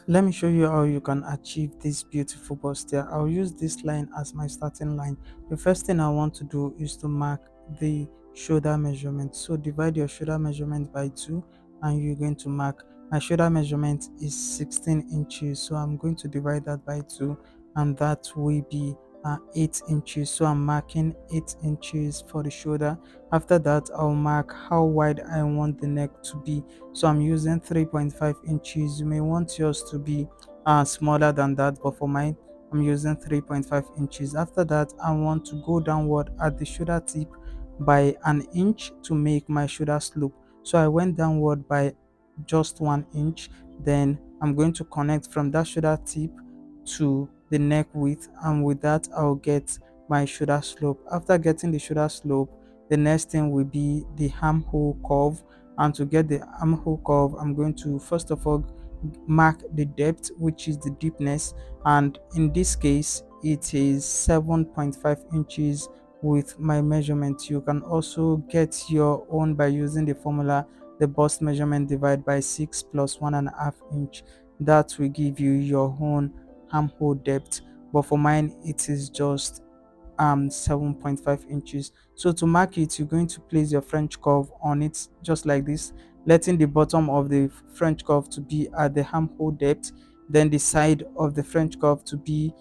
Let me show you how you can achieve this beautiful bustier. I'll use this line as my starting line. The first thing I want to do is to mark the shoulder measurement. So divide your shoulder measurement by 2 and you're going to mark. My shoulder measurement is 16 inches, so I'm going to divide that by 2 and that will be 8 inches. So I'm marking 8 inches for the shoulder. After that, I'll mark how wide I want the neck to be. So I'm using 3.5 inches. You may want yours to be smaller than that, but for mine I'm using 3.5 inches. After that, I want to go downward at the shoulder tip by an inch to make my shoulder slope. So I went downward by just 1 inch. Then I'm going to connect from that shoulder tip to the neck width, and with that I'll get my shoulder slope. After getting the shoulder slope, the next thing will be the armhole curve. And to get the armhole curve, I'm going to first of all mark the depth, which is the deepness, and in this case it is 7.5 inches with my measurement. You can also get your own by using the formula, the bust measurement divided by 6 plus 1.5 inch. That will give you your own armhole depth, but for mine it is just 7.5 inches. So to mark it, you're going to place your French curve on it just like this, letting the bottom of the French curve to be at the armhole depth, then the side of the French curve to be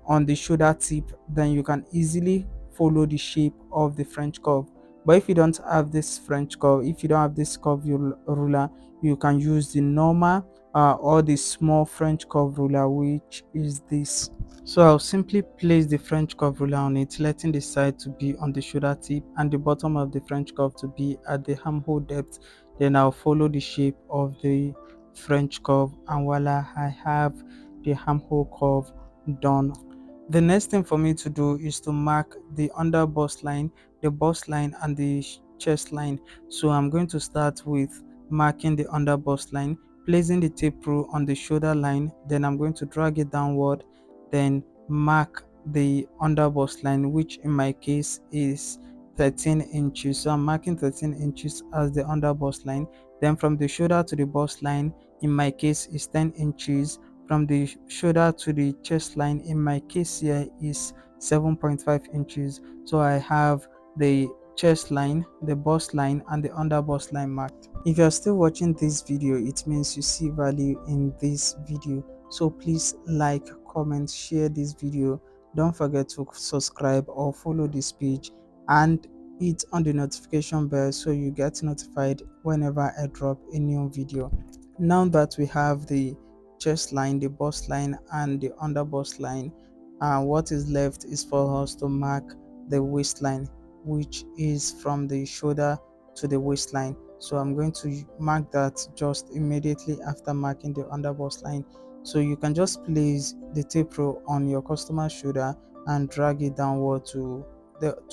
on the shoulder tip. Then you can easily follow the shape of the French curve. But if you don't have this French curve, if you don't have this curve ruler, you can use the normal or the small French curve ruler, which is this. So I'll simply place the French curve ruler on it, letting the side to be on the shoulder tip and the bottom of the French curve to be at the armhole depth. Then I'll follow the shape of the French curve, and voila, I have the armhole curve done. The next thing for me to do is to mark the under bust line, the bust line, and the chest line. So I'm going to start with marking the under bust line, placing the tape rule on the shoulder line. Then I'm going to drag it downward, then mark the under bust line, which in my case is 13 inches. So I'm marking 13 inches as the under bust line. Then from the shoulder to the bust line, in my case is 10 inches. From the shoulder to the chest line, in my case here is 7.5 inches. So I have the chest line, the bust line, and the under bust line marked. If you're still watching this video, it means you see value in this video. So please like, comment, share this video. Don't forget to subscribe or follow this page, and hit on the notification bell so you get notified whenever I drop a new video. Now that we have the chest line, the bust line, and the under bust line, what is left is for us to mark the waistline, which is from the shoulder to the waistline. So I'm going to mark that just immediately after marking the under bust line. So you can just place the tape roll on your customer's shoulder and drag it downward to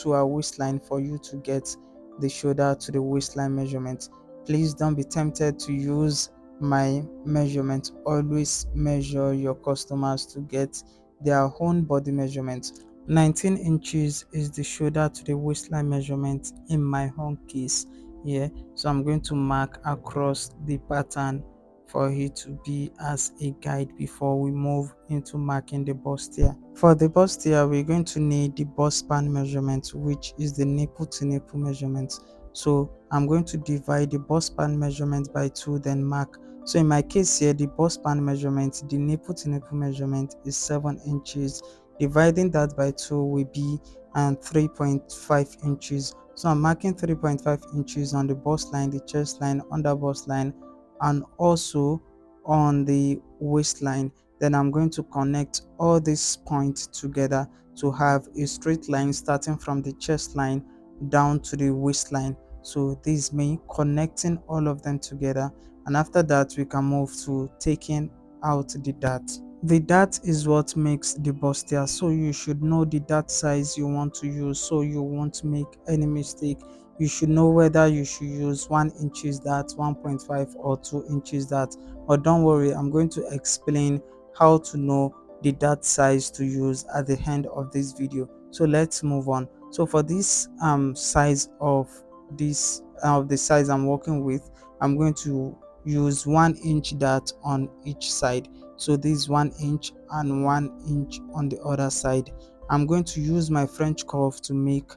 our waistline for you to get the shoulder to the waistline measurement. Please don't be tempted to use my measurement. Always measure your customers to get their own body measurement. 19 inches is the shoulder to the waistline measurement in my own case. Yeah, so I'm going to mark across the pattern for it to be as a guide before we move into marking the bustier. For the bustier, we're going to need the bust span measurement, which is the nipple to nipple measurement. So I'm going to divide the bust span measurement by 2, then mark. So in my case here, the bust span measurement, the nipple to nipple measurement is 7 inches. Dividing that by 2 will be 3.5 inches. So I'm marking 3.5 inches on the bust line, the chest line, under bust line, and also on the waistline. Then I'm going to connect all these points together to have a straight line starting from the chest line down to the waistline. So this is me connecting all of them together, and after that we can move to taking out the dart. The dart is what makes the bustier, so you should know the dart size you want to use so you won't make any mistake. You should know whether you should use 1 inches dart, 1.5 or 2 inches dart. But don't worry, I'm going to explain how to know the dart size to use at the end of this video. So let's move on. So for this size of the size I'm working with, I'm going to use 1 inch dart on each side. So this is 1 inch and 1 inch on the other side. I'm going to use my French curve to make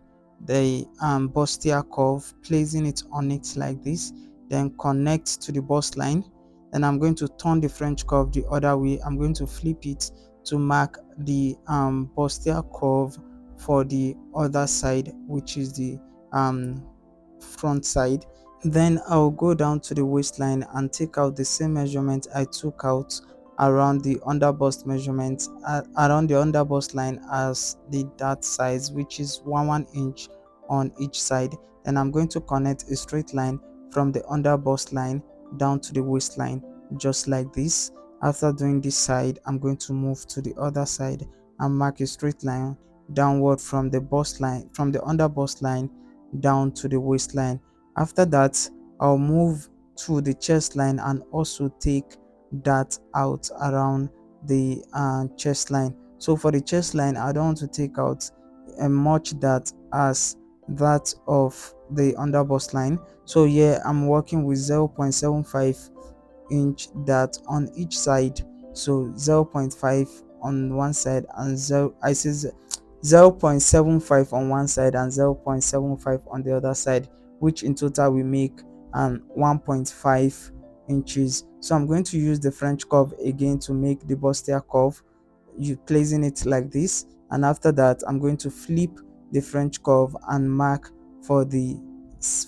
the bustier curve, placing it on it like this, then connect to the bust line. Then I'm going to turn the French curve the other way. I'm going to flip it to mark the bustier curve for the other side, which is the um, front side. Then I'll go down to the waistline and take out the same measurement I took out around the underbust measurement, around the underbust line as the dart size, which is 1 inch on each side. Then I'm going to connect a straight line from the underbust line down to the waistline, just like this. After doing this side, I'm going to move to the other side and mark a straight line downward from the bust line, from the underbust line down to the waistline. After that, I'll move to the chest line and also take that out around the chest line. So for the chest line, I don't want to take out a much that as that of the underbust line. So here I'm working with 0.75 inch that on each side. So 0.5 on one side and 0.75 on one side and 0.75 on the other side, which in total will make 1.5 inches. So I'm going to use the French curve again to make the bustier curve, you placing it like this. And after that, I'm going to flip the French curve and mark for the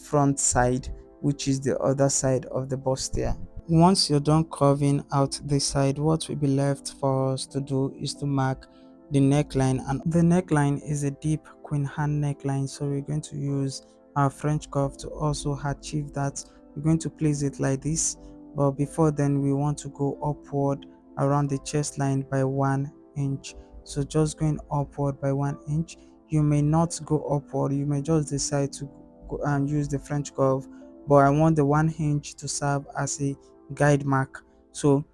front side, which is the other side of the bustier. Once you're done curving out this side, what will be left for us to do is to mark the neckline. And the neckline is a deep queen hand neckline, so we're going to use our French curve to also achieve that. We're going to place it like this, but before then we want to go upward around the chest line by 1 inch. So just going upward by 1 inch. You may not go upward, you may just decide to go and use the French curve, but I want the 1 inch to serve as a guide mark. So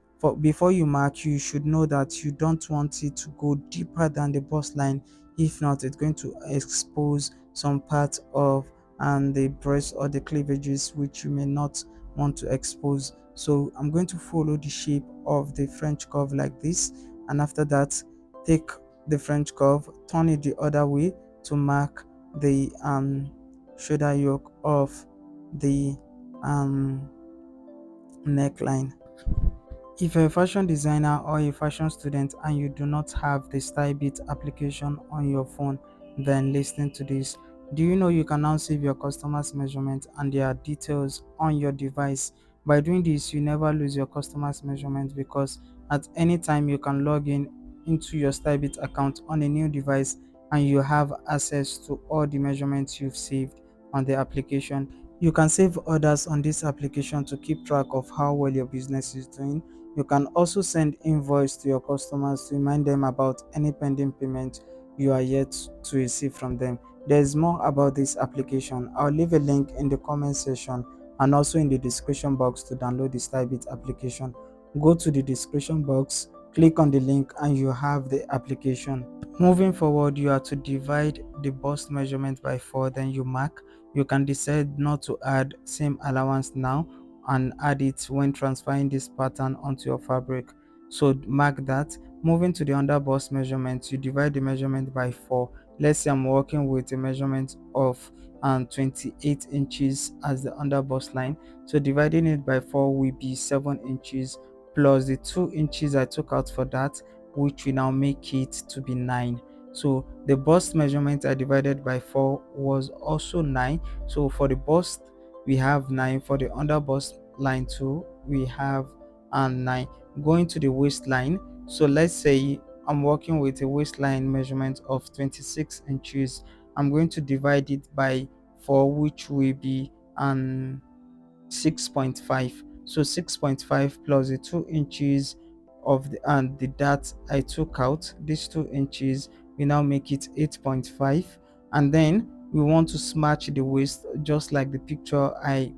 before you mark, you should know that you don't want it to go deeper than the bust line. If not, it's going to expose some part of the breast or the cleavages, which you may not want to expose. So I'm going to follow the shape of the French curve like this, and after that, take the French curve, turn it the other way to mark the shoulder yoke of the neckline. If you're a fashion designer or a fashion student and you do not have the style bit application on your phone, then listen to this. Do you know you can now save your customers' measurement and their details on your device? By doing this, you never lose your customers' measurement, because at any time you can log in into your stylebit account on a new device and you have access to all the measurements you've saved on the application. You can save orders on this application to keep track of how well your business is doing. You can also send invoice to your customers to remind them about any pending payment you are yet to receive from them. There's more about this application. I'll leave a link in the comment section and also in the description box to download the Stylebit application. Go to the description box, click on the link, and you have the application. Moving forward, you are to divide the bust measurement by 4, then you mark. You can decide not to add seam allowance now and add it when transferring this pattern onto your fabric. So mark that. Moving to the under bust measurement, you divide the measurement by 4. Let's say I'm working with a measurement of 28 inches as the under bust line. So dividing it by 4 will be 7 inches plus the 2 inches I took out for that, which will now make it to be 9. So the bust measurement I divided by 4 was also 9. So for the bust we have 9, for the under bust line too we have 9. Going to the waistline, so let's say I'm working with a waistline measurement of 26 inches. I'm going to divide it by 4, which will be 6.5. So 6.5 plus the 2 inches of the and the dart I took out, these 2 inches, we now make it 8.5. And then we want to match the waist, just like the picture I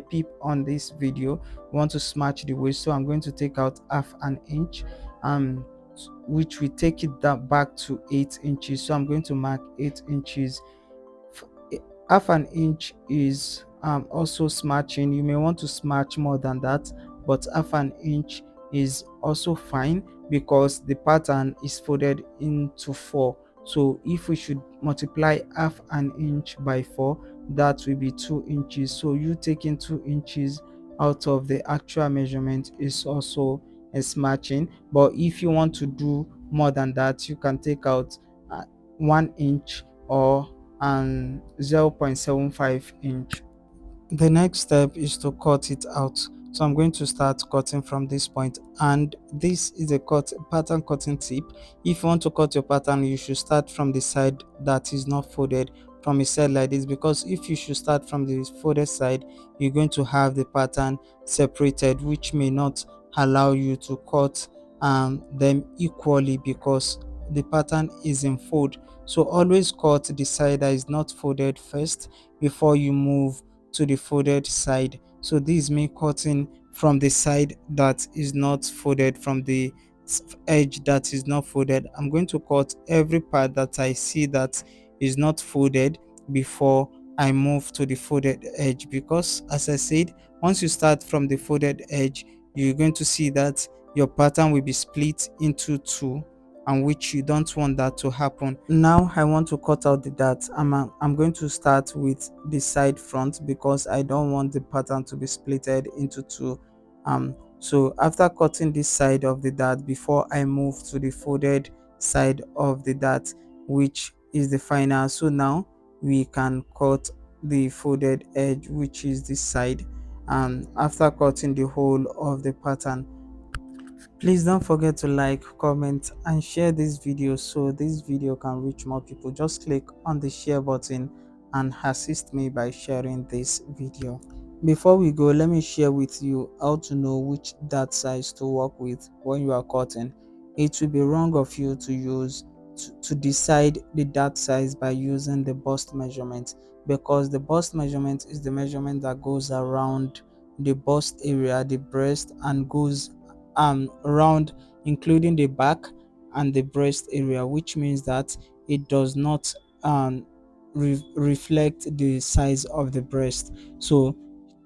peep on this video. We want to match the waist, so I'm going to take out half an inch, which we take it that back to 8 inches. So I'm going to mark 8 inches. Half an inch is also smashing, you may want to smash more than that, but half an inch is also fine because the pattern is folded into four. So if we should multiply half an inch by 4, that will be 2 inches. So you taking 2 inches out of the actual measurement is also a smashing. But if you want to do more than that, you can take out 1 inch or 0.75 inch. The next step is to cut it out. So I'm going to start cutting from this point, and this is a cut pattern cutting tip. If you want to cut your pattern, you should start from the side that is not folded, from a side like this, because if you should start from the folded side, you're going to have the pattern separated, which may not allow you to cut them equally because the pattern is in fold. So always cut the side that is not folded first before you move to the folded side. So this me cutting from the side that is not folded, from the edge that is not folded. I'm going to cut every part that I see that is not folded before I move to the folded edge, because as I said, once you start from the folded edge, you're going to see that your pattern will be split into two, and which you don't want that to happen. Now I want to cut out the dart. I'm going to start with the side front because I don't want the pattern to be splitted into two. So after cutting this side of the dart, before I move to the folded side of the dart, which is the final. So now we can cut the folded edge, which is this side. After cutting the whole of the pattern, please don't forget to like, comment, and share this video so this video can reach more people. Just click on the share button and assist me by sharing this video. Before we go, let me share with you how to know which dart size to work with when you are cutting. It will be wrong of you to decide the dart size by using the bust measurement, because the bust measurement is the measurement that goes around the bust area, the breast, and goes around, including the back and the breast area, which means that it does not reflect the size of the breast. So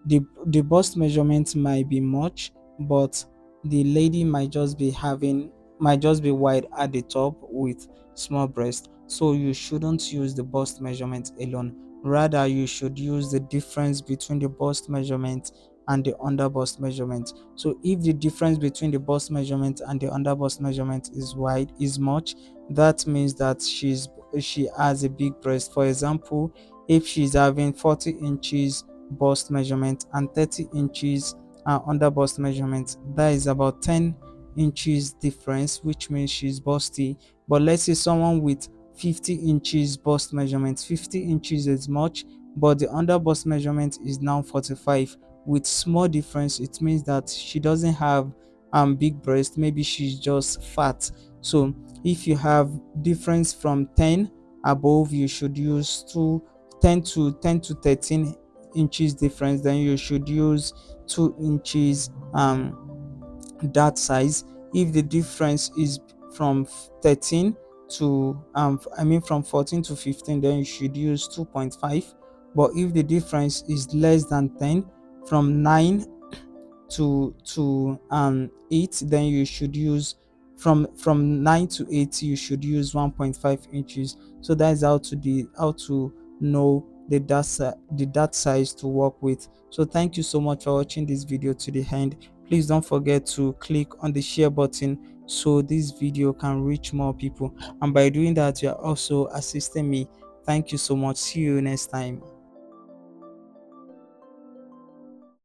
the bust measurement might be much, but the lady might just be wide at the top with small breast. So you shouldn't use the bust measurement alone. Rather, you should use the difference between the bust measurement and the under bust measurement. So if the difference between the bust measurement and the under bust measurement is much, that means that she has a big breast. For example, if she's having 40 inches bust measurement and 30 inches under bust measurement, that is about 10 inches difference, which means she's busty. But let's say someone with 50 inches bust measurement, 50 inches is much, but the under bust measurement is now 45 with small difference. It means that she doesn't have big breast, maybe she's just fat. So if you have difference from 10 above, you should use 10 to 13 inches difference, then you should use 2 inches that size. If the difference is from 13 to from 14 to 15, then you should use 2.5. But if the difference is less than 10, from 9 to 8, then you should use from 9 to 8, you should use 1.5 inches. So that is how to know the dart size to work with. So thank you so much for watching this video to the end. Please don't forget to click on the share button so this video can reach more people, and by doing that you are also assisting me. Thank you so much. See you next time.